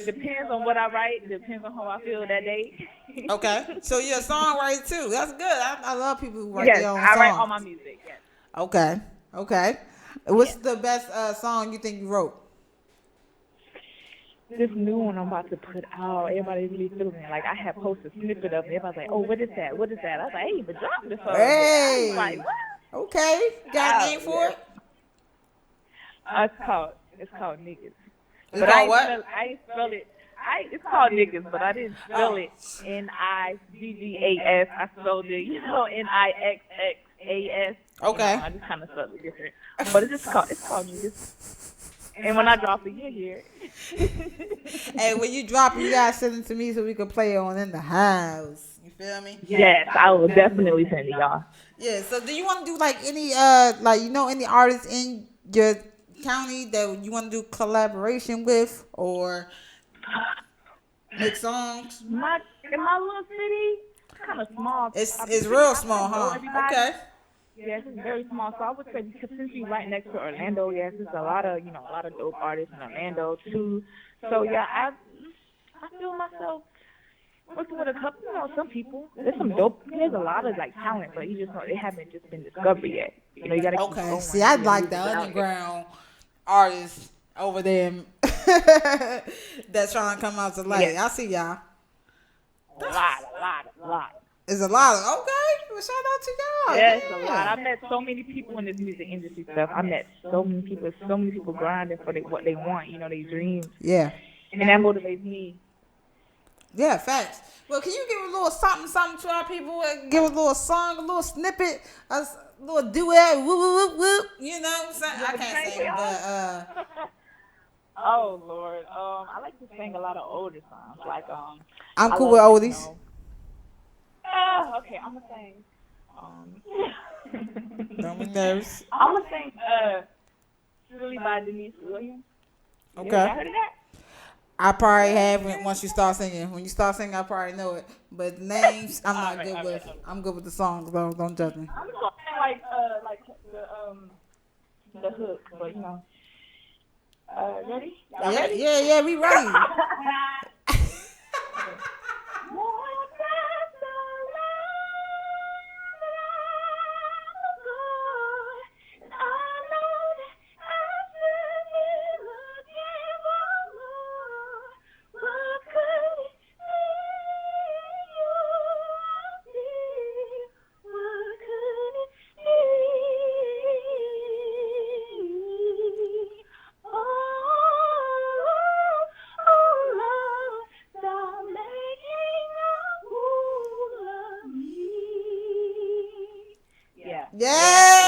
Depends on what I write. Depends on how I feel that day. Okay. So you're a songwriter too. That's good. I love people who write Yes, their own I write all songs. my music. Yes. Okay. Okay. What's Yes. the best song you think you wrote? This new one I'm about to put out, everybody really feeling it. Like I had posted a snippet of it. Everybody's like, "Oh, what is that? What is that?" I was like, "I ain't even dropped this song yet." I was like, Hey. "What?" Okay. Got a Oh, name for yes. it? It's called niggas. It's But I called ain't what? spell I ain't spell it. It's called niggas, but I didn't spell Oh. it Niggas. I spelled it, Nixxas. Okay. I just kind of spelled it different. But it's called niggas. And when I drop it, you hear it. Hey, when you drop it, you gotta send it to me so we can play it on in the house. You feel me? Yes, I will definitely send it, y'all. Yeah. So, do you want to do like any any artists in your county that you want to do collaboration with or make songs? In my little city, it's kind of small. It's real small, I know huh? everybody. Okay. Yes, it's very small. So I would say because since we right next to Orlando, yes, there's a lot of dope artists in Orlando too. So yeah, I feel myself working with a couple, some people. There's a lot of like talent, but they haven't just been discovered yet. You gotta keep Okay. going. See, I Your like the music's out there. underground artists over there that's trying to come out to light. Yes. I see y'all. A lot. It's a lot of okay. Well, shout out to y'all. Yes, Yeah. a lot. I met so many people in this music industry stuff. I met so many people grinding for what they want, their dreams. Yeah. And that motivates me. Yeah, facts. Well, can you give a little something to our people? Give a little song, a little snippet, a little duet, whoop, whoop, whoop, whoop. You know what I'm saying? I can't sing, but Oh Lord, I like to sing a lot of older songs. Like I'm I cool love, with oldies. Okay, I'm gonna sing. Don't be nervous. I'm gonna sing "Silly" by Denise Williams. You Okay. ever heard of that? I probably have it once you start singing. When you start singing, I probably know it. But the names, I'm not good with. I'm good with the songs. Don't judge me. I'm just gonna sing like the hook, but ready? Y'all ready? Yeah, we ready. Yeah.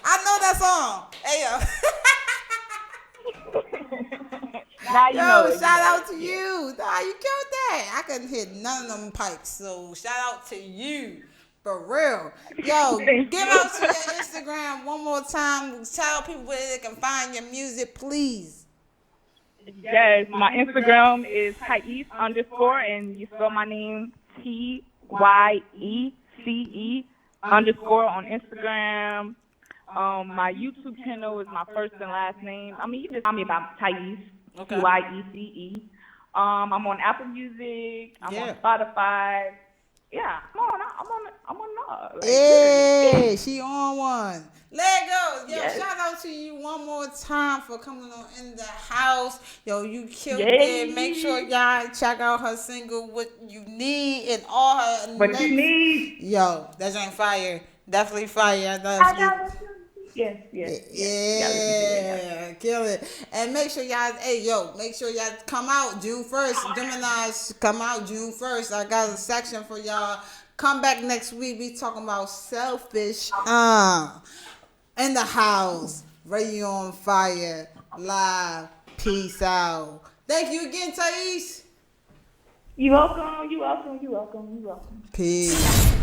I know that song. Hey, Now you know yo, it. shout out to you. Nah, you killed that. I couldn't hit none of them pipes. So shout out to you. For real. Yo, Thank give you. out to your Instagram one more time. Tell people where they can find your music, please. Yes, my Instagram is TYECE _ and you spell my name TYECE _ on Instagram. My YouTube channel is my first and last name. I mean, you just tell me about TYECE, Okay. TYECE. I'm on Apple Music. I'm on Spotify. Yeah, I'm on all. Like, Hey, she on one. Let go. Yo, Yes. shout out to you one more time for coming on in the house. Yo, you killed Yay. it. Make sure y'all check out her single, What You Need, and all her What you need. Yo, that joint fire. Definitely fire. I love you. Yes. Yeah, kill it. And make sure y'all, make sure y'all come out June 1st. Gemini's come out June 1st. I got a section for y'all. Come back next week. We talking about selfish. In the house. Radio on fire. Live. Peace out. Thank you again, TYECE. You welcome. Peace.